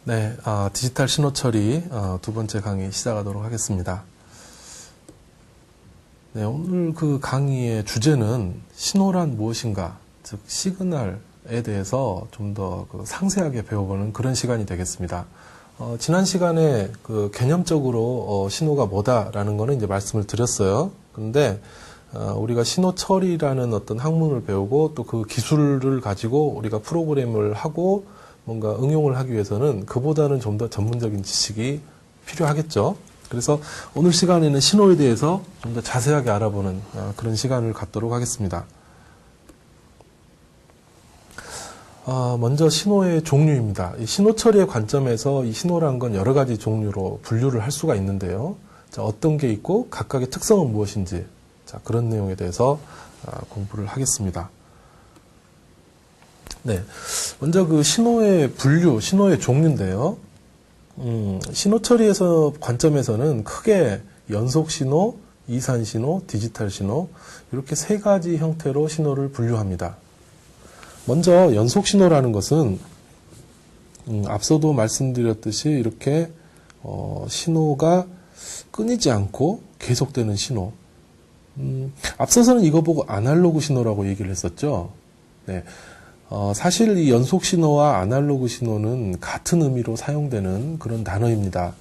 네, 디지털 신호 처리 두 번째 강의 시작하도록 하겠습니다. 네, 오늘 그 강의의 주제는 신호란 무엇인가, 즉 시그널에 대해서 좀 더 상세하게 배워보는 그런 시간이 되겠습니다. 지난 시간에 그 개념적으로 신호가 뭐다라는 거는 이제 말씀을 드렸어요. 그런데 우리가 신호 처리라는 어떤 학문을 배우고 또 그 기술을 가지고 우리가 프로그램을 하고 뭔가 응용을 하기 위해서는 그보다는 좀 더 전문적인 지식이 필요하겠죠. 그래서 오늘 시간에는 신호에 대해서 좀 더 자세하게 알아보는 그런 시간을 갖도록 하겠습니다. 먼저 신호의 종류입니다. 이 신호 처리의 관점에서 이 신호란 건 여러 가지 종류로 분류를 할 수가 있는데요. 자, 어떤 게 있고 각각의 특성은 무엇인지, 자, 그런 내용에 대해서 공부를 하겠습니다. 네, 먼저 그 신호의 분류, 신호의 종류인데요. 신호 처리에서 관점에서는 크게 연속 신호, 이산 신호, 디지털 신호 이렇게 세 가지 형태로 신호를 분류합니다. 먼저 연속 신호라는 것은 앞서도 말씀드렸듯이 이렇게 신호가 끊이지 않고 계속되는 신호. 앞서서는 이거 보고 아날로그 신호라고 얘기를 했었죠. 네. 사실 이 연속 신호와 아날로그 신호는 같은 의미로 사용되는 그런 단어입니다.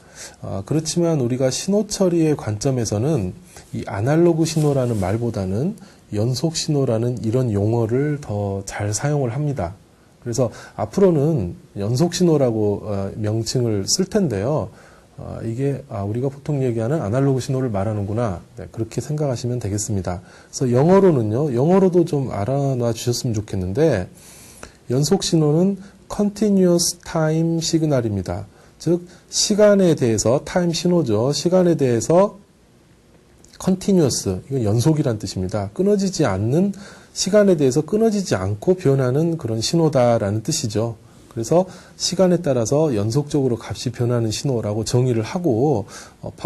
그렇지만 우리가 신호 처리의 관점에서는 이 아날로그 신호라는 말보다는 연속 신호라는 이런 용어를 더 잘 사용을 합니다. 그래서 앞으로는 연속 신호라고 명칭을 쓸 텐데요. 이게 우리가 보통 얘기하는 아날로그 신호를 말하는구나. 네, 그렇게 생각하시면 되겠습니다. 그래서 영어로도 좀 알아놔 주셨으면 좋겠는데, 연속 신호는 Continuous Time Signal입니다. 즉, 시간에 대해서, 타임 신호죠. 시간에 대해서 Continuous, 이건 연속이란 뜻입니다. 끊어지지 않는, 시간에 대해서 끊어지지 않고 변하는 그런 신호다라는 뜻이죠. 그래서 시간에 따라서 연속적으로 값이 변하는 신호라고 정의를 하고,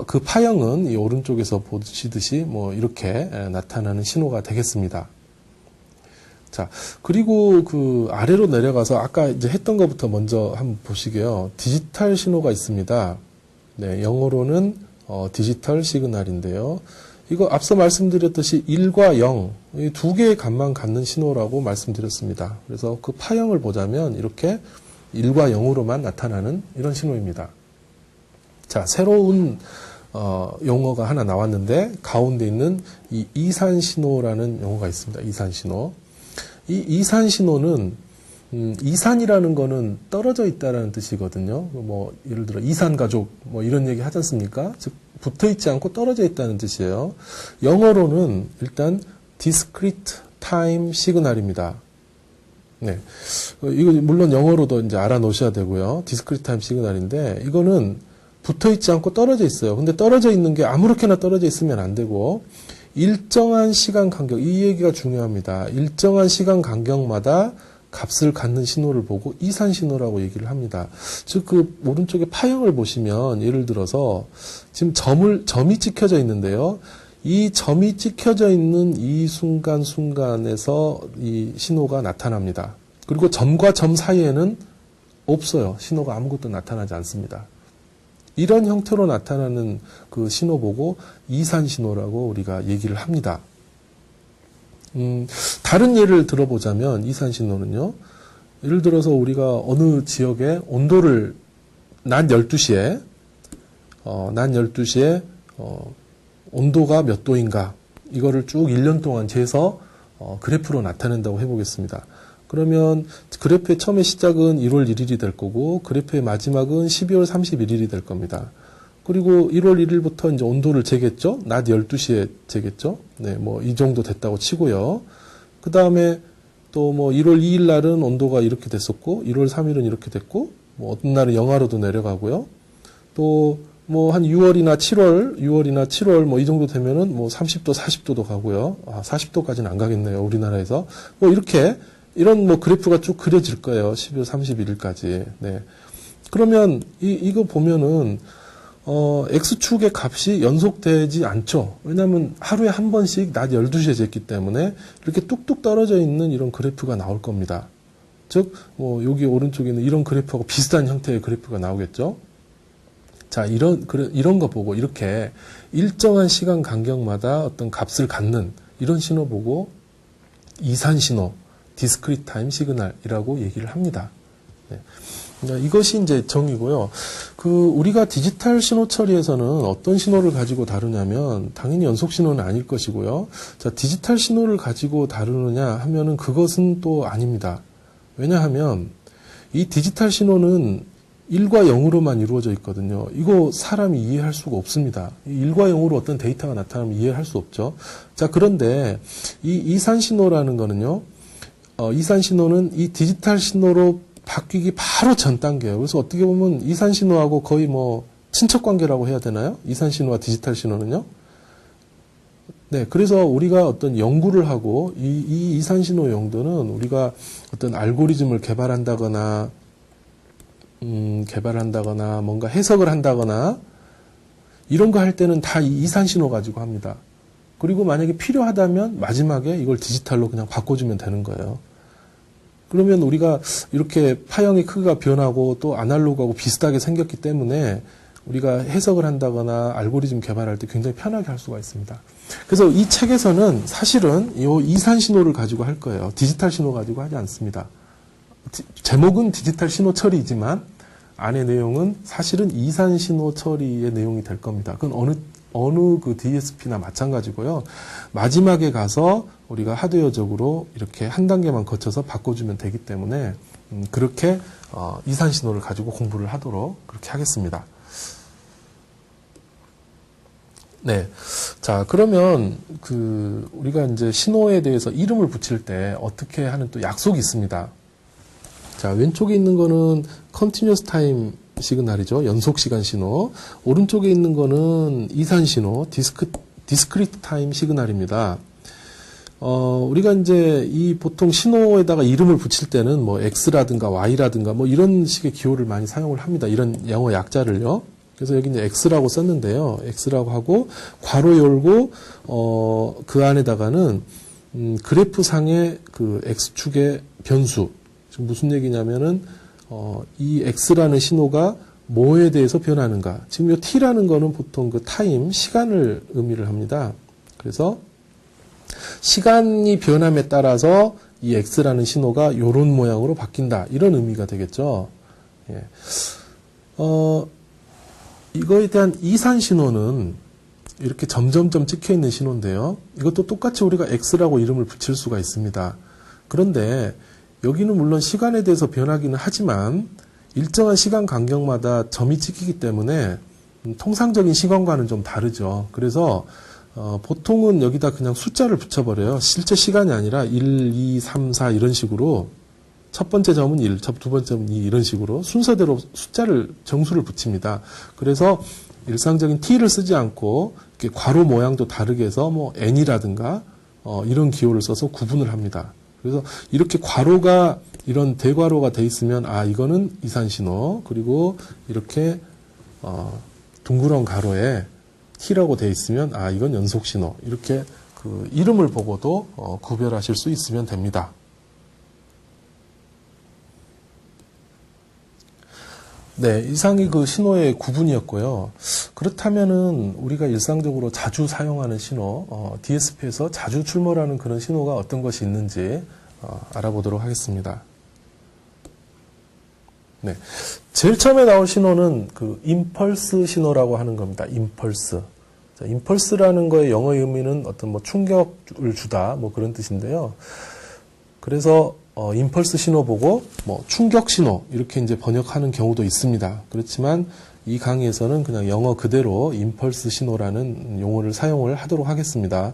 그 파형은 이 오른쪽에서 보시듯이 이렇게 나타나는 신호가 되겠습니다. 자, 그리고 그 아래로 내려가서 아까 이제 했던 것부터 먼저 한번 보시게요. 디지털 신호가 있습니다. 네, 영어로는 디지털 시그널인데요. 이거 앞서 말씀드렸듯이 1과 0, 이 두 개의 값만 갖는 신호라고 말씀드렸습니다. 그래서 그 파형을 보자면 이렇게 1과 0으로만 나타나는 이런 신호입니다. 자, 새로운 용어가 하나 나왔는데 가운데 있는 이 이산 신호라는 용어가 있습니다. 이산 신호. 이 이산 신호는 이산이라는 거는 떨어져 있다라는 뜻이거든요. 예를 들어 이산 가족 이런 얘기 하지 않습니까? 즉 붙어 있지 않고 떨어져 있다는 뜻이에요. 영어로는 일단 discrete time signal입니다. 네. 이거 물론 영어로도 이제 알아놓으셔야 되고요. discrete time signal인데 이거는 붙어 있지 않고 떨어져 있어요. 근데 떨어져 있는 게 아무렇게나 떨어져 있으면 안 되고 일정한 시간 간격, 이 얘기가 중요합니다. 일정한 시간 간격마다 값을 갖는 신호를 보고 이산 신호라고 얘기를 합니다. 즉, 그 오른쪽에 파형을 보시면 예를 들어서 지금 점이 찍혀져 있는데요. 이 점이 찍혀져 있는 이 순간에서 이 신호가 나타납니다. 그리고 점과 점 사이에는 없어요. 신호가 아무것도 나타나지 않습니다. 이런 형태로 나타나는 그 신호 보고 이산 신호라고 우리가 얘기를 합니다. 다른 예를 들어보자면 이산 신호는요. 예를 들어서 우리가 어느 지역의 온도를 낮 12시에 온도가 몇 도인가 이거를 쭉 1년 동안 재서 그래프로 나타낸다고 해보겠습니다. 그러면 그래프의 처음에 시작은 1월 1일이 될 거고 그래프의 마지막은 12월 31일이 될 겁니다. 그리고 1월 1일부터 이제 온도를 재겠죠? 낮 12시에 재겠죠? 네, 이 정도 됐다고 치고요. 그 다음에 또 1월 2일 날은 온도가 이렇게 됐었고 1월 3일은 이렇게 됐고 어떤 날은 영하로도 내려가고요. 또 한 6월이나 7월 이 정도 되면은 30도, 40도도 가고요. 40도까지는 안 가겠네요. 우리나라에서. 이런 그래프가 쭉 그려질 거예요. 12월 31일까지. 네. 그러면 이거 보면은 X축의 값이 연속되지 않죠. 왜냐하면 하루에 한 번씩 낮 12시에 쟀기 때문에 이렇게 뚝뚝 떨어져 있는 이런 그래프가 나올 겁니다. 즉, 뭐, 여기 오른쪽에 있는 이런 그래프하고 비슷한 형태의 그래프가 나오겠죠? 자, 이런 거 보고 이렇게 일정한 시간 간격마다 어떤 값을 갖는 이런 신호 보고 이산 신호, discrete time signal이라고 얘기를 합니다. 네. 이것이 이제 정의고요. 우리가 디지털 신호 처리에서는 어떤 신호를 가지고 다루냐면 당연히 연속 신호는 아닐 것이고요. 자, 디지털 신호를 가지고 다루느냐 하면은 그것은 또 아닙니다. 왜냐하면 이 디지털 신호는 1과 0으로만 이루어져 있거든요. 이거 사람이 이해할 수가 없습니다. 1과 0으로 어떤 데이터가 나타나면 이해할 수 없죠. 자, 그런데 이 이산 신호라는 거는요. 이산 신호는 이 디지털 신호로 바뀌기 바로 전 단계예요. 그래서 어떻게 보면 이산 신호하고 거의 뭐 친척 관계라고 해야 되나요? 이산 신호와 디지털 신호는요. 네, 그래서 우리가 어떤 연구를 하고 이 이산 신호 용도는 우리가 어떤 알고리즘을 개발한다거나 뭔가 해석을 한다거나 이런 거 할 때는 다 이 이산 신호 가지고 합니다. 그리고 만약에 필요하다면 마지막에 이걸 디지털로 그냥 바꿔주면 되는 거예요. 그러면 우리가 이렇게 파형의 크기가 변하고 또 아날로그하고 비슷하게 생겼기 때문에 우리가 해석을 한다거나 알고리즘 개발할 때 굉장히 편하게 할 수가 있습니다. 그래서 이 책에서는 사실은 이 이산 신호를 가지고 할 거예요. 디지털 신호 가지고 하지 않습니다. 제목은 디지털 신호 처리이지만 안의 내용은 사실은 이산 신호 처리의 내용이 될 겁니다. 그건 어느 그 DSP나 마찬가지고요. 마지막에 가서 우리가 하드웨어적으로 이렇게 한 단계만 거쳐서 바꿔주면 되기 때문에 그렇게 이산 신호를 가지고 공부를 하도록 그렇게 하겠습니다. 네. 자, 그러면 우리가 이제 신호에 대해서 이름을 붙일 때 어떻게 하는 또 약속이 있습니다. 자, 왼쪽에 있는 거는 continuous time 시그널이죠. 연속 시간 신호. 오른쪽에 있는 거는 이산 신호, discrete time 시그널입니다. 우리가 이제 보통 신호에다가 이름을 붙일 때는 뭐 X라든가 Y라든가 뭐 이런 식의 기호를 많이 사용을 합니다. 이런 영어 약자를요. 그래서 여기 이제 X라고 썼는데요. X라고 하고 괄호 열고 그 안에다가는 그래프상의 그 X축의 변수. 지금 무슨 얘기냐면은 이 X라는 신호가 뭐에 대해서 변하는가. 지금 이 T라는 거는 보통 그 타임, 시간을 의미를 합니다. 그래서 시간이 변함에 따라서 이 X라는 신호가 이런 모양으로 바뀐다. 이런 의미가 되겠죠. 예. 이거에 대한 이산 신호는 이렇게 점점점 찍혀 있는 신호인데요. 이것도 똑같이 우리가 X라고 이름을 붙일 수가 있습니다. 그런데 여기는 물론 시간에 대해서 변하기는 하지만 일정한 시간 간격마다 점이 찍히기 때문에 통상적인 시간과는 좀 다르죠. 그래서 보통은 여기다 그냥 숫자를 붙여버려요. 실제 시간이 아니라 1, 2, 3, 4 이런 식으로 첫 번째 점은 1, 두 번째 점은 2 이런 식으로 순서대로 정수를 붙입니다. 그래서 일상적인 t를 쓰지 않고 이렇게 괄호 모양도 다르게 해서 뭐 n이라든가 이런 기호를 써서 구분을 합니다. 그래서 이렇게 괄호가 이런 대괄호가 돼 있으면 이거는 이산 신호, 그리고 이렇게 둥그런 가로에 t라고 돼 있으면 이건 연속 신호, 이렇게 그 이름을 보고도 구별하실 수 있으면 됩니다. 네, 이상이 그 신호의 구분이었고요. 그렇다면은 우리가 일상적으로 자주 사용하는 신호, DSP에서 자주 출몰하는 그런 신호가 어떤 것이 있는지 알아보도록 하겠습니다. 네, 제일 처음에 나올 신호는 그 임펄스 신호라고 하는 겁니다. 임펄스. 자, 임펄스라는 거의 영어 의미는 어떤 뭐 충격을 주다 뭐 그런 뜻인데요. 그래서 임펄스 신호 보고 뭐 충격 신호 이렇게 이제 번역하는 경우도 있습니다. 그렇지만 이 강의에서는 그냥 영어 그대로 임펄스 신호라는 용어를 사용을 하도록 하겠습니다.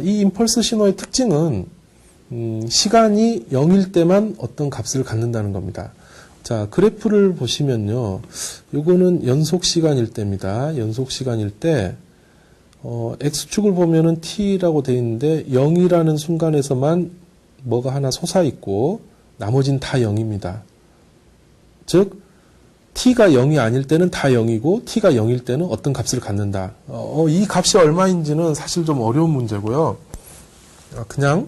이 임펄스 신호의 특징은 시간이 0일 때만 어떤 값을 갖는다는 겁니다. 자, 그래프를 보시면요. 요거는 연속 시간일 때입니다. 연속 시간일 때 X축을 보면은 T라고 되어 있는데 0이라는 순간에서만 뭐가 하나 솟아있고 나머지는 다 0입니다. 즉 t가 0이 아닐 때는 다 0이고 t가 0일 때는 어떤 값을 갖는다. 이 값이 얼마인지는 사실 좀 어려운 문제고요. 그냥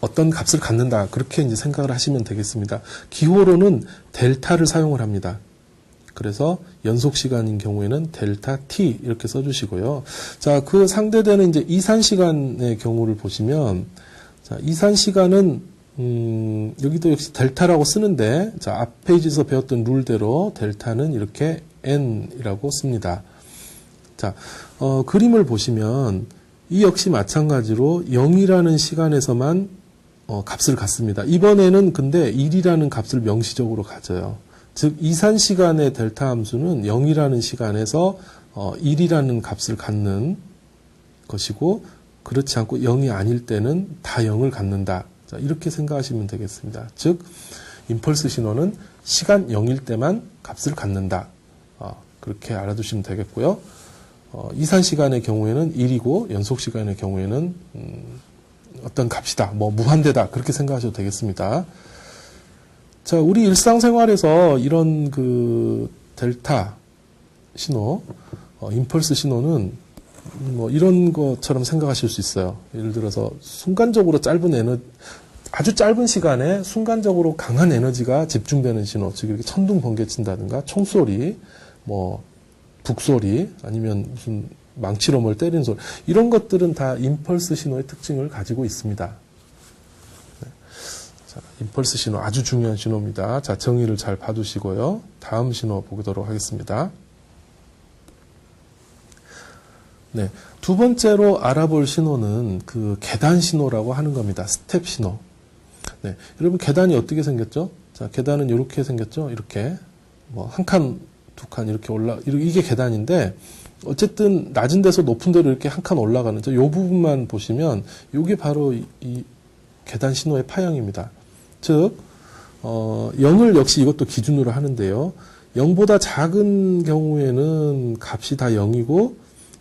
어떤 값을 갖는다. 그렇게 이제 생각을 하시면 되겠습니다. 기호로는 델타를 사용을 합니다. 그래서 연속 시간인 경우에는 델타 t 이렇게 써주시고요. 자, 그 상대되는 이제 이산 시간의 경우를 보시면, 자, 이산 시간은 여기도 역시 델타라고 쓰는데, 자, 앞 페이지에서 배웠던 룰대로 델타는 이렇게 n이라고 씁니다. 자, 그림을 보시면 이 역시 마찬가지로 0이라는 시간에서만 값을 갖습니다. 이번에는 근데 1이라는 값을 명시적으로 가져요. 즉 이산 시간의 델타 함수는 0이라는 시간에서 1이라는 값을 갖는 것이고, 그렇지 않고 0이 아닐 때는 다 0을 갖는다. 자, 이렇게 생각하시면 되겠습니다. 즉 임펄스 신호는 시간 0일 때만 값을 갖는다. 그렇게 알아두시면 되겠고요. 이산 시간의 경우에는 1이고 연속 시간의 경우에는 어떤 값이다, 뭐 무한대다, 그렇게 생각하셔도 되겠습니다. 자, 우리 일상생활에서 이런 그 델타 신호, 임펄스 신호는 뭐 이런 것처럼 생각하실 수 있어요. 예를 들어서 순간적으로 아주 짧은 시간에 순간적으로 강한 에너지가 집중되는 신호, 즉 이렇게 천둥 번개 친다든가 총소리, 뭐 북소리, 아니면 무슨 망치로 뭘 때리는 소리, 이런 것들은 다 임펄스 신호의 특징을 가지고 있습니다. 자, 임펄스 신호 아주 중요한 신호입니다. 자, 정의를 잘 봐두시고요. 다음 신호 보도록 하겠습니다. 네, 두 번째로 알아볼 신호는 그 계단 신호라고 하는 겁니다. 스텝 신호. 네, 여러분 계단이 어떻게 생겼죠? 자, 계단은 이렇게 생겼죠? 이렇게 뭐 한 칸, 두 칸 이렇게 이게 계단인데, 어쨌든 낮은 데서 높은 데로 이렇게 한 칸 올라가는 이 부분만 보시면 이게 바로 이 계단 신호의 파형입니다. 즉 0을 역시 이것도 기준으로 하는데요. 0보다 작은 경우에는 값이 다 0이고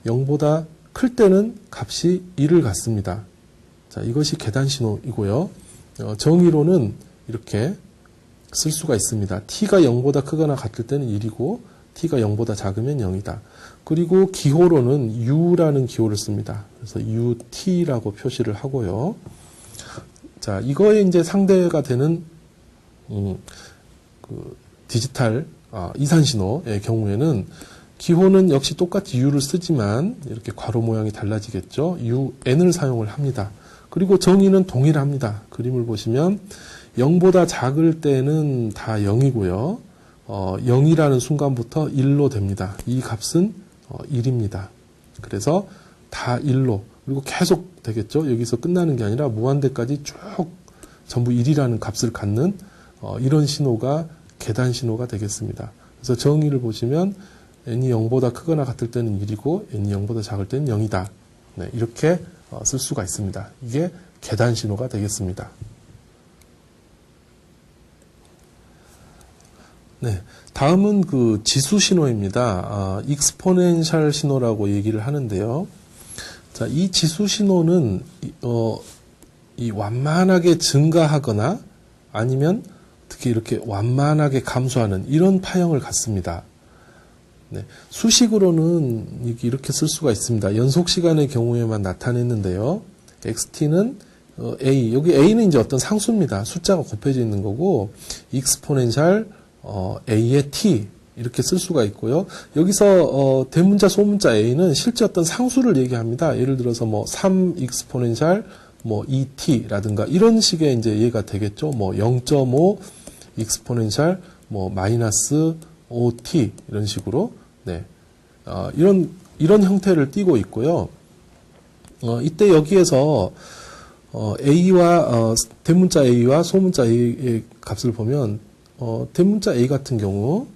0보다 클 때는 값이 1을 갖습니다. 자, 이것이 계단 신호이고요. 정의로는 이렇게 쓸 수가 있습니다. t가 0보다 크거나 같을 때는 1이고 t가 0보다 작으면 0이다. 그리고 기호로는 u라는 기호를 씁니다. 그래서 ut라고 표시를 하고요. 자, 이거에 이제 상대가 되는 그 디지털 이산 신호의 경우에는 기호는 역시 똑같이 u를 쓰지만 이렇게 괄호 모양이 달라지겠죠. n을 사용을 합니다. 그리고 정의는 동일합니다. 그림을 보시면 0보다 작을 때는 다 0이고요. 0이라는 순간부터 1로 됩니다. 이 값은 1입니다. 그래서 다 1로, 그리고 계속 되겠죠. 여기서 끝나는 게 아니라 무한대까지 쭉 전부 1이라는 값을 갖는 이런 신호가 계단 신호가 되겠습니다. 그래서 정의를 보시면 n이 0보다 크거나 같을 때는 1이고 n이 0보다 작을 때는 0이다. 네, 이렇게 쓸 수가 있습니다. 이게 계단 신호가 되겠습니다. 네, 다음은 그 지수 신호입니다. 익스포넨셜 신호라고 얘기를 하는데요. 자, 이 지수 신호는 이 완만하게 증가하거나 아니면 특히 이렇게 완만하게 감소하는 이런 파형을 갖습니다. 네, 수식으로는 이렇게 쓸 수가 있습니다. 연속 시간의 경우에만 나타냈는데요. xt는 a, 여기 a는 이제 어떤 상수입니다. 숫자가 곱해져 있는 거고, 익스포넨셜 a의 t 이렇게 쓸 수가 있고요. 여기서 대문자 소문자 a는 실제 어떤 상수를 얘기합니다. 예를 들어서 뭐 3 익스포넨셜 뭐 2t라든가 이런 식의 이제 얘가 되겠죠. 뭐 0.5 익스포넨셜 뭐 마이너스 5t 이런 식으로, 네, 이런 형태를 띠고 있고요. 이때 여기에서 a와 대문자 a와 소문자 a의 값을 보면 대문자 a 같은 경우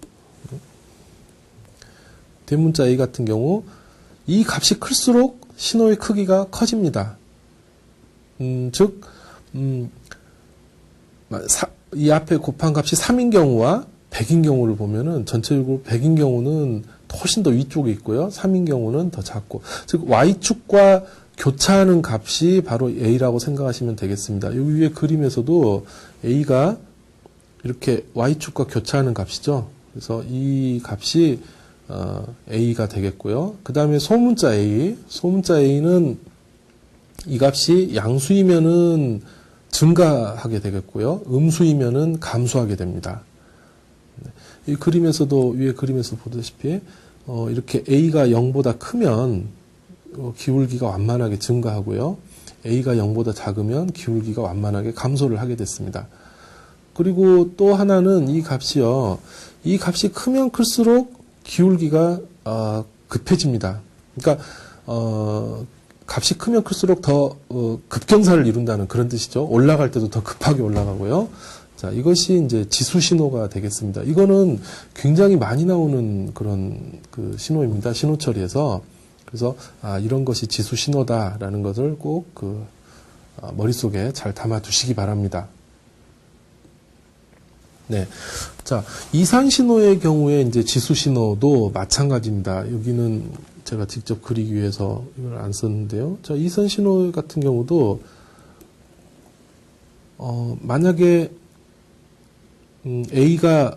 이 값이 클수록 신호의 크기가 커집니다. 즉 이 앞에 곱한 값이 3인 경우와 100인 경우를 보면은 전체적으로 100인 경우는 훨씬 더 위쪽에 있고요. 3인 경우는 더 작고, 즉 y축과 교차하는 값이 바로 a라고 생각하시면 되겠습니다. 여기 위에 그림에서도 a가 이렇게 y축과 교차하는 값이죠. 그래서 이 값이 a가 되겠고요. 그 다음에 소문자 a는 이 값이 양수이면은 증가하게 되겠고요. 음수이면은 감소하게 됩니다. 이 그림에서도, 위에 그림에서 보다시피, 이렇게 A가 0보다 크면, 기울기가 완만하게 증가하고요. A가 0보다 작으면 기울기가 완만하게 감소를 하게 됐습니다. 그리고 또 하나는 이 값이요. 이 값이 크면 클수록 기울기가, 급해집니다. 그러니까, 값이 크면 클수록 더 급경사를 이룬다는 그런 뜻이죠. 올라갈 때도 더 급하게 올라가고요. 자, 이것이 이제 지수 신호가 되겠습니다. 이거는 굉장히 많이 나오는 그런 그 신호입니다. 신호 처리에서. 그래서 이런 것이 지수 신호다라는 것을 꼭 머릿속에 잘 담아 두시기 바랍니다. 네. 자, 이산 신호의 경우에 이제 지수 신호도 마찬가지입니다. 여기는 제가 직접 그리기 위해서 이걸 안 썼는데요. 자, 이산 신호 같은 경우도, 만약에, A가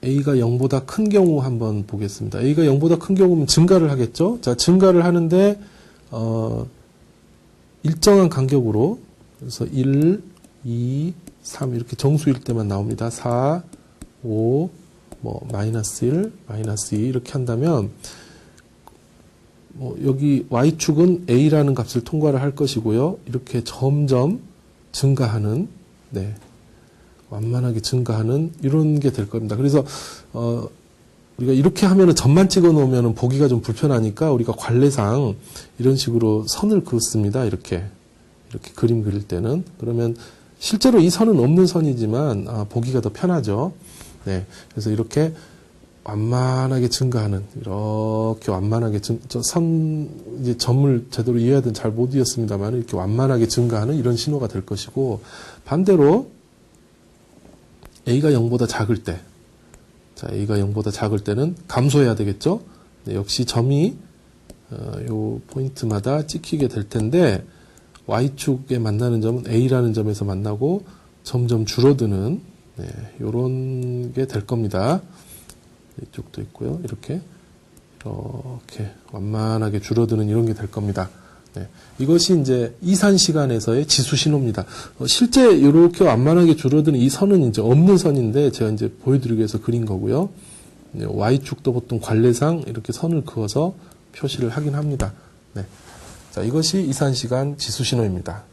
0보다 큰 경우 한번 보겠습니다. A가 0보다 큰 경우면 증가를 하겠죠? 자, 증가를 하는데, 일정한 간격으로, 그래서 1, 2, 3 이렇게 정수일 때만 나옵니다. 4, 5, 마이너스 1, 마이너스 2 이렇게 한다면, 여기 Y축은 A라는 값을 통과를 할 것이고요. 이렇게 점점 증가하는, 네. 완만하게 증가하는 이런 게 될 겁니다. 그래서 우리가 이렇게 하면은 점만 찍어 놓으면은 보기가 좀 불편하니까 우리가 관례상 이런 식으로 선을 그었습니다. 이렇게 그림 그릴 때는. 그러면 실제로 이 선은 없는 선이지만 보기가 더 편하죠. 네. 그래서 이렇게 완만하게 증가하는, 이렇게 완만하게 이제 점을 제대로 이해해야 되는 잘 못 이었습니다만 이렇게 완만하게 증가하는 이런 신호가 될 것이고, 반대로 A가 0보다 작을 때, 자, A가 0보다 작을 때는 감소해야 되겠죠? 네, 역시 점이, 요 포인트마다 찍히게 될 텐데, Y축에 만나는 점은 A라는 점에서 만나고, 점점 줄어드는, 네, 요런 게 될 겁니다. 이쪽도 있고요. 이렇게 완만하게 줄어드는 이런 게 될 겁니다. 네. 이것이 이제 이산 시간에서의 지수 신호입니다. 실제 이렇게 완만하게 줄어드는 이 선은 이제 없는 선인데 제가 이제 보여드리기 위해서 그린 거고요. 네, Y축도 보통 관례상 이렇게 선을 그어서 표시를 하긴 합니다. 네. 자, 이것이 이산 시간 지수 신호입니다.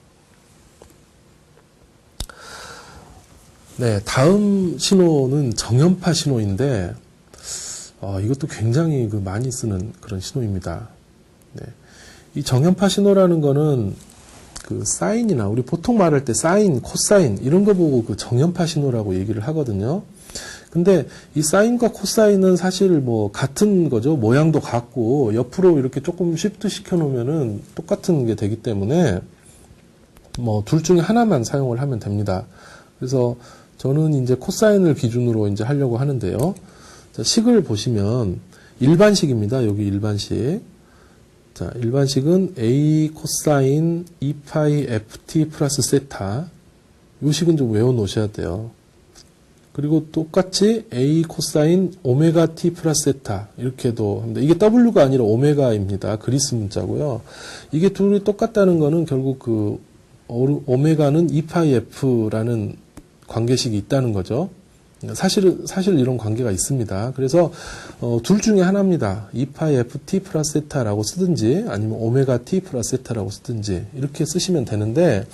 네, 다음 신호는 정연파 신호인데, 이것도 굉장히 많이 쓰는 그런 신호입니다. 네. 이 정연파 신호라는 거는 사인이나 우리 보통 말할 때 사인, 코사인 이런 거 보고 정연파 신호라고 얘기를 하거든요. 근데 이 사인과 코사인은 사실 같은 거죠. 모양도 같고 옆으로 이렇게 조금 쉬프트 시켜 놓으면은 똑같은 게 되기 때문에 둘 중에 하나만 사용을 하면 됩니다. 그래서 저는 이제 코사인을 기준으로 이제 하려고 하는데요. 자, 식을 보시면 일반식입니다. 여기 일반식. 자, 일반식은 A 코사인 2파이 FT 플러스 세타. 이 식은 좀 외워 놓으셔야 돼요. 그리고 똑같이 A 코사인 오메가 T 플러스 세타. 이렇게도 합니다. 이게 W가 아니라 오메가입니다. 그리스 문자고요. 이게 둘이 똑같다는 거는 결국 오메가는 2파이 F라는 관계식이 있다는 거죠. 사실 이런 관계가 있습니다. 그래서 둘 중에 하나입니다. 2파이 ft 플러스 세타라고 쓰든지 아니면 오메가 t 플러스 세타라고 쓰든지 이렇게 쓰시면 되는데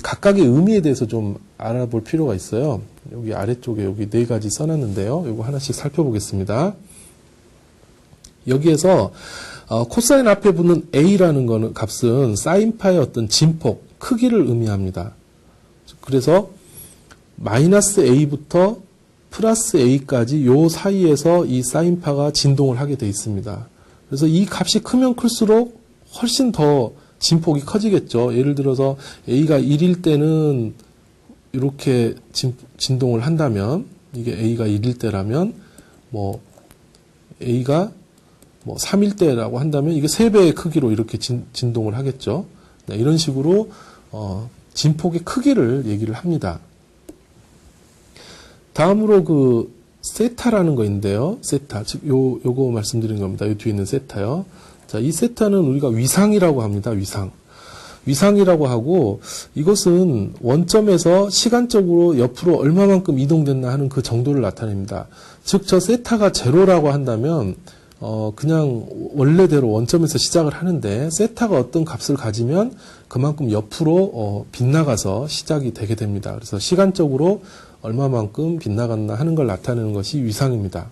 각각의 의미에 대해서 좀 알아볼 필요가 있어요. 여기 아래쪽에 여기 4가지 써놨는데요. 이거 하나씩 살펴보겠습니다. 여기에서 코사인 앞에 붙는 a라는 거는 값은 사인파의 어떤 진폭, 크기를 의미합니다. 그래서 마이너스 a부터 플러스 a까지 요 사이에서 이 사인파가 진동을 하게 돼 있습니다. 그래서 이 값이 크면 클수록 훨씬 더 진폭이 커지겠죠. 예를 들어서 a가 1일 때는 이렇게 진동을 한다면 이게 a가 1일 때라면 a가 3일 때라고 한다면 이게 3배의 크기로 이렇게 진동을 하겠죠. 네, 이런 식으로 진폭의 크기를 얘기를 합니다. 다음으로 세타라는 거인데요. 세타. 즉, 요거 말씀드린 겁니다. 요 뒤에 있는 세타요. 자, 이 세타는 우리가 위상이라고 합니다. 위상. 위상이라고 하고 이것은 원점에서 시간적으로 옆으로 얼마만큼 이동됐나 하는 그 정도를 나타냅니다. 즉, 저 세타가 제로라고 한다면 그냥 원래대로 원점에서 시작을 하는데 세타가 어떤 값을 가지면 그만큼 옆으로 빗나가서 시작이 되게 됩니다. 그래서 시간적으로 얼마만큼 빗나갔나 하는 걸 나타내는 것이 위상입니다.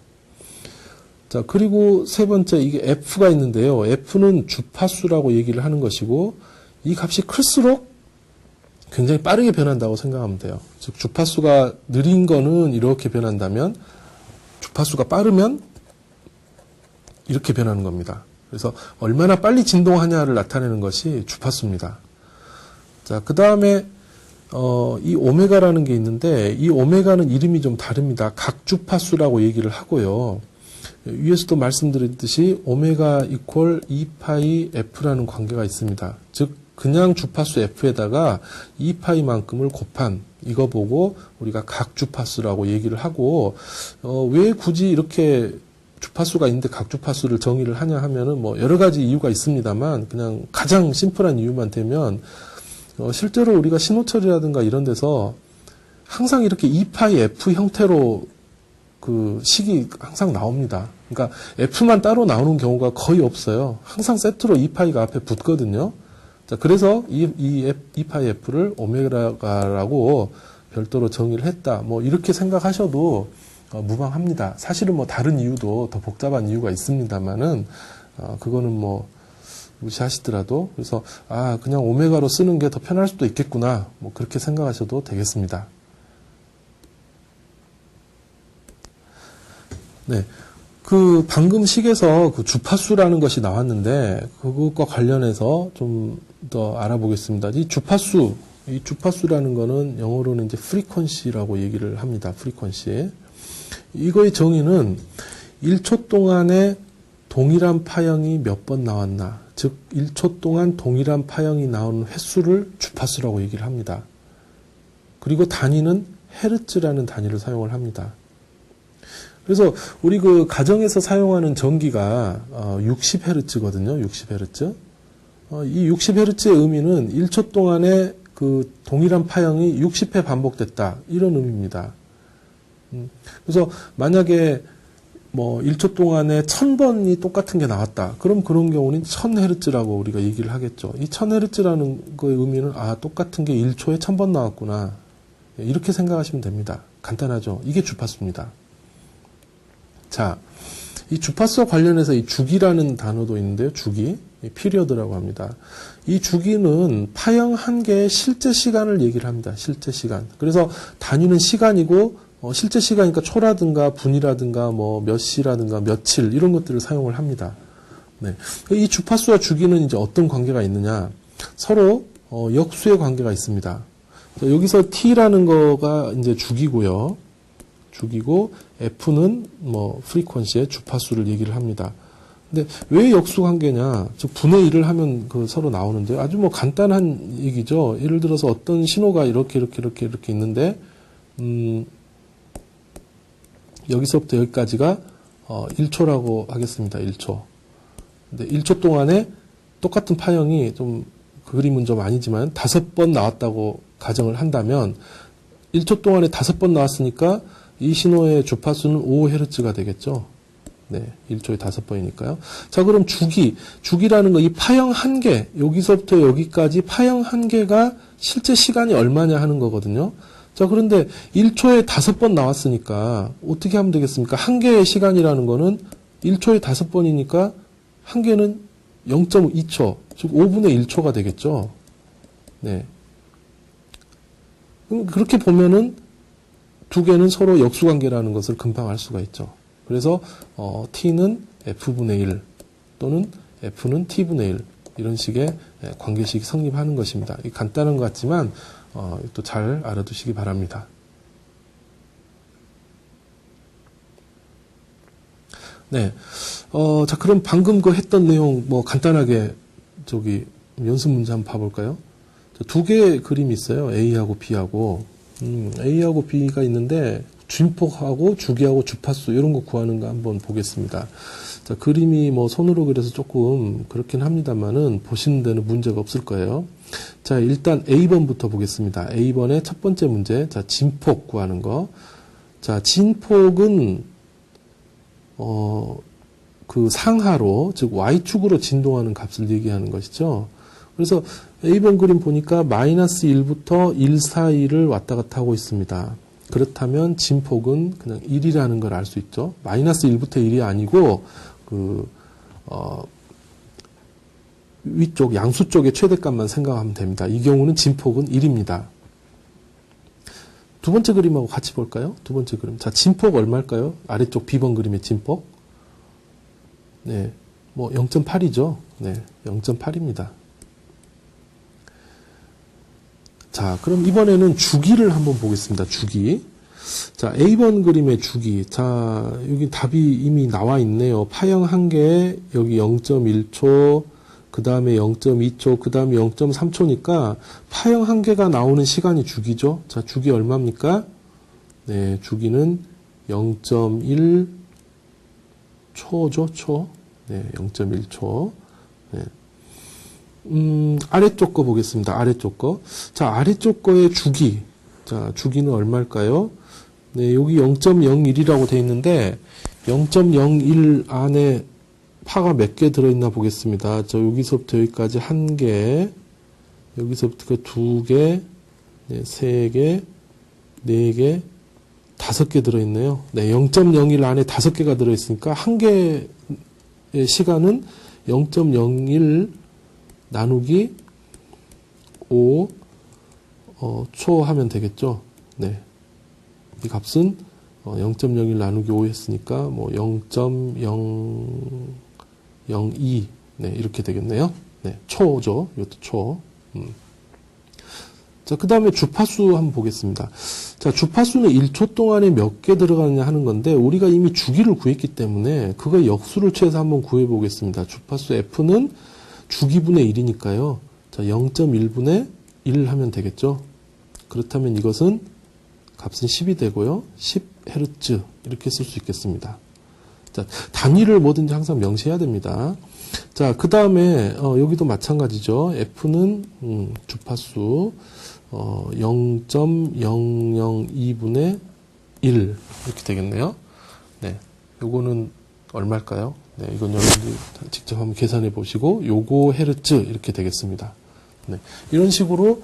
자, 그리고 세 번째, 이게 F가 있는데요. F는 주파수라고 얘기를 하는 것이고, 이 값이 클수록 굉장히 빠르게 변한다고 생각하면 돼요. 즉, 주파수가 느린 거는 이렇게 변한다면, 주파수가 빠르면 이렇게 변하는 겁니다. 그래서 얼마나 빨리 진동하냐를 나타내는 것이 주파수입니다. 자, 그 다음에, 이 오메가라는 게 있는데, 이 오메가는 이름이 좀 다릅니다. 각주파수라고 얘기를 하고요. 위에서도 말씀드렸듯이 오메가 이퀄 2파이 F라는 관계가 있습니다. 즉 그냥 주파수 F에다가 2파이만큼을 곱한 이거 보고 우리가 각주파수라고 얘기를 하고 왜 굳이 이렇게 주파수가 있는데 각주파수를 정의를 하냐 하면은 뭐 여러 가지 이유가 있습니다만 그냥 가장 심플한 이유만 되면 실제로 우리가 신호철이라든가 이런 데서 항상 이렇게 2파이 F 형태로 그 식이 항상 나옵니다. 그러니까 F만 따로 나오는 경우가 거의 없어요. 항상 세트로 2파이가 앞에 붙거든요. 자, 그래서 이 2파이 F를 오메가라고 별도로 정의를 했다. 뭐 이렇게 생각하셔도 무방합니다. 사실은 뭐 다른 이유도 더 복잡한 이유가 있습니다만은 그거는 뭐 무시하시더라도 그래서 그냥 오메가로 쓰는 게 더 편할 수도 있겠구나. 뭐 그렇게 생각하셔도 되겠습니다. 네. 그 방금 식에서 그 주파수라는 것이 나왔는데 그것과 관련해서 좀 더 알아보겠습니다. 이 주파수라는 거는 영어로는 이제 frequency라고 얘기를 합니다. frequency. 이거의 정의는 1초 동안에 동일한 파형이 몇 번 나왔나. 즉 1초 동안 동일한 파형이 나오는 횟수를 주파수라고 얘기를 합니다. 그리고 단위는 헤르츠라는 단위를 사용을 합니다. 그래서 우리 그 가정에서 사용하는 전기가 60Hz거든요. 60Hz. 이 60Hz의 의미는 1초 동안에 그 동일한 파형이 60회 반복됐다. 이런 의미입니다. 그래서 만약에 뭐 1초 동안에 1000번이 똑같은 게 나왔다. 그럼 그런 경우는 1000Hz라고 우리가 얘기를 하겠죠. 이 1000Hz라는 거의 의미는 똑같은 게 1초에 1000번 나왔구나. 이렇게 생각하시면 됩니다. 간단하죠. 이게 주파수입니다. 자, 이 주파수와 관련해서 이 주기라는 단어도 있는데요. 주기, 피리어드라고 합니다. 이 주기는 파형 한 개의 실제 시간을 얘기를 합니다. 실제 시간. 그래서 단위는 시간이고 실제 시간이니까 초라든가 분이라든가 뭐 몇 시라든가 며칠 이런 것들을 사용을 합니다. 네. 이 주파수와 주기는 이제 어떤 관계가 있느냐? 서로 역수의 관계가 있습니다. 여기서 T라는 거가 이제 주기고요. 주기고 F는 뭐 프리퀀시의 주파수를 얘기를 합니다. 근데 왜 역수 관계냐? 즉 분의 1을 하면 그 서로 나오는데요. 아주 뭐 간단한 얘기죠. 예를 들어서 어떤 신호가 이렇게 있는데 여기서부터 여기까지가 1초라고 하겠습니다. 1초. 근데 1초 동안에 똑같은 파형이 좀 그 그림은 좀 아니지만 5번 나왔다고 가정을 한다면 1초 동안에 5번 나왔으니까 이 신호의 주파수는 5Hz가 되겠죠. 네, 1초에 5번이니까요. 자, 그럼 주기라는 거, 이 파형 한 개, 여기서부터 여기까지 파형 한 개가 실제 시간이 얼마냐 하는 거거든요. 자, 그런데 1초에 5번 나왔으니까 어떻게 하면 되겠습니까? 한 개의 시간이라는 거는 1초에 5번이니까 한 개는 0.2초, 즉 5분의 1초가 되겠죠. 네. 그렇게 보면은 두 개는 서로 역수관계라는 것을 금방 알 수가 있죠. 그래서 T는 F분의 1 또는 F는 T분의 1 이런 식의 관계식이 성립하는 것입니다. 간단한 것 같지만 또 잘 알아두시기 바랍니다. 네. 자, 그럼 방금 그 했던 내용 뭐 간단하게 연습 문제 한번 봐볼까요? 두 개의 그림이 있어요. A하고 B하고. A하고 B가 있는데 진폭하고 주기하고 주파수 이런 거 구하는 거 한번 보겠습니다. 자, 그림이 뭐 손으로 그려서 조금 그렇긴 합니다만은 보시는 데는 문제가 없을 거예요. 자, 일단 A번부터 보겠습니다. A번의 첫 번째 문제. 자, 진폭 구하는 거. 자, 진폭은 그 상하로, 즉 Y축으로 진동하는 값을 얘기하는 것이죠. 그래서 A번 그림 보니까 마이너스 1부터 1 사이를 왔다 갔다 하고 있습니다. 그렇다면 진폭은 그냥 1이라는 걸 알 수 있죠. 마이너스 1부터 1이 아니고 위쪽 양수 쪽의 최대값만 생각하면 됩니다. 이 경우는 진폭은 1입니다. 두 번째 그림하고 같이 볼까요? 두 번째 그림. 자, 진폭 얼마일까요? 아래쪽 B번 그림의 진폭. 네. 뭐 0.8이죠. 네. 0.8입니다. 자, 그럼 이번에는 주기를 한번 보겠습니다. 주기. 자, A번 그림의 주기. 자, 여기 답이 이미 나와 있네요. 파형 한 개에 여기 0.1초, 그 다음에 0.2초, 그 다음에 0.3초니까 파형 한 개가 나오는 시간이 주기죠. 자, 주기 얼마입니까? 네, 주기는 0.1초죠, 초. 네, 0.1초. 네. 아래쪽 거 보겠습니다. 아래쪽 거. 자, 아래쪽 거의 주기. 자, 주기는 얼마일까요? 네, 여기 0.01이라고 되어 있는데, 0.01 안에 파가 몇 개 들어있나 보겠습니다. 저, 여기서부터 여기까지 한 개, 여기서부터 두 개, 네, 세 개, 네 개, 5개 들어있네요. 네, 0.01 안에 5개가 들어있으니까, 한 개의 시간은 0.01 나누기 5 초 하면 되겠죠. 네. 이 값은 0.01 나누기 5 했으니까 뭐 0.002 네, 이렇게 되겠네요. 네, 초죠. 이것도 초. 자, 그 다음에 주파수 한번 보겠습니다. 자, 주파수는 1초 동안에 몇 개 들어가느냐 하는 건데, 우리가 이미 주기를 구했기 때문에, 그거 역수를 취해서 한번 구해 보겠습니다. 주파수 F는 주기분의 1이니까요. 자, 0.1분의 1 하면 되겠죠. 그렇다면 이것은 값은 10이 되고요. 10Hz 이렇게 쓸 수 있겠습니다. 자, 단위를 뭐든지 항상 명시해야 됩니다. 자, 그 다음에 여기도 마찬가지죠. F는 주파수 0.002분의 1 이렇게 되겠네요. 네, 요거는 얼마일까요? 네, 이건 여러분들이 직접 한번 계산해 보시고 요거 헤르츠 이렇게 되겠습니다. 네, 이런 식으로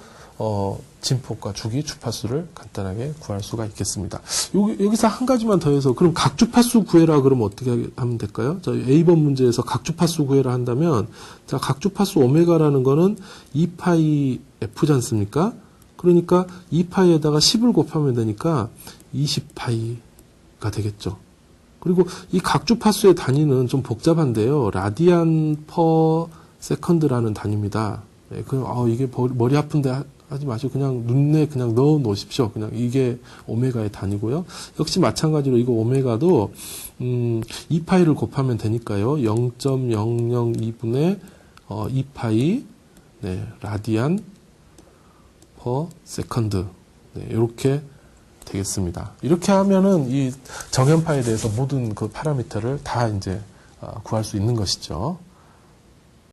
진폭과 주기, 주파수를 간단하게 구할 수가 있겠습니다. 여기서 한 가지만 더 해서 그럼 각주파수 구해라 그러면 어떻게 하면 될까요? 자, A번 문제에서 각주파수 구해라 한다면 자, 각주파수 오메가라는 거는 2파이 F지 않습니까? 그러니까 2파이에다가 10을 곱하면 되니까 20파이가 되겠죠. 그리고 이 각주파수의 단위는 좀 복잡한데요. 라디안 퍼 세컨드라는 단위입니다. 네, 이게 머리 아픈데 하지 마시고 그냥 눈에 그냥 넣어 놓으십시오. 그냥 이게 오메가의 단위고요. 역시 마찬가지로 이거 오메가도 2파이를 곱하면 되니까요. 0.002분의 2파이 네, 라디안 퍼 세컨드 네, 이렇게 되겠습니다. 이렇게 하면은 이 정연파에 대해서 모든 그 파라미터를 다 이제 구할 수 있는 것이죠.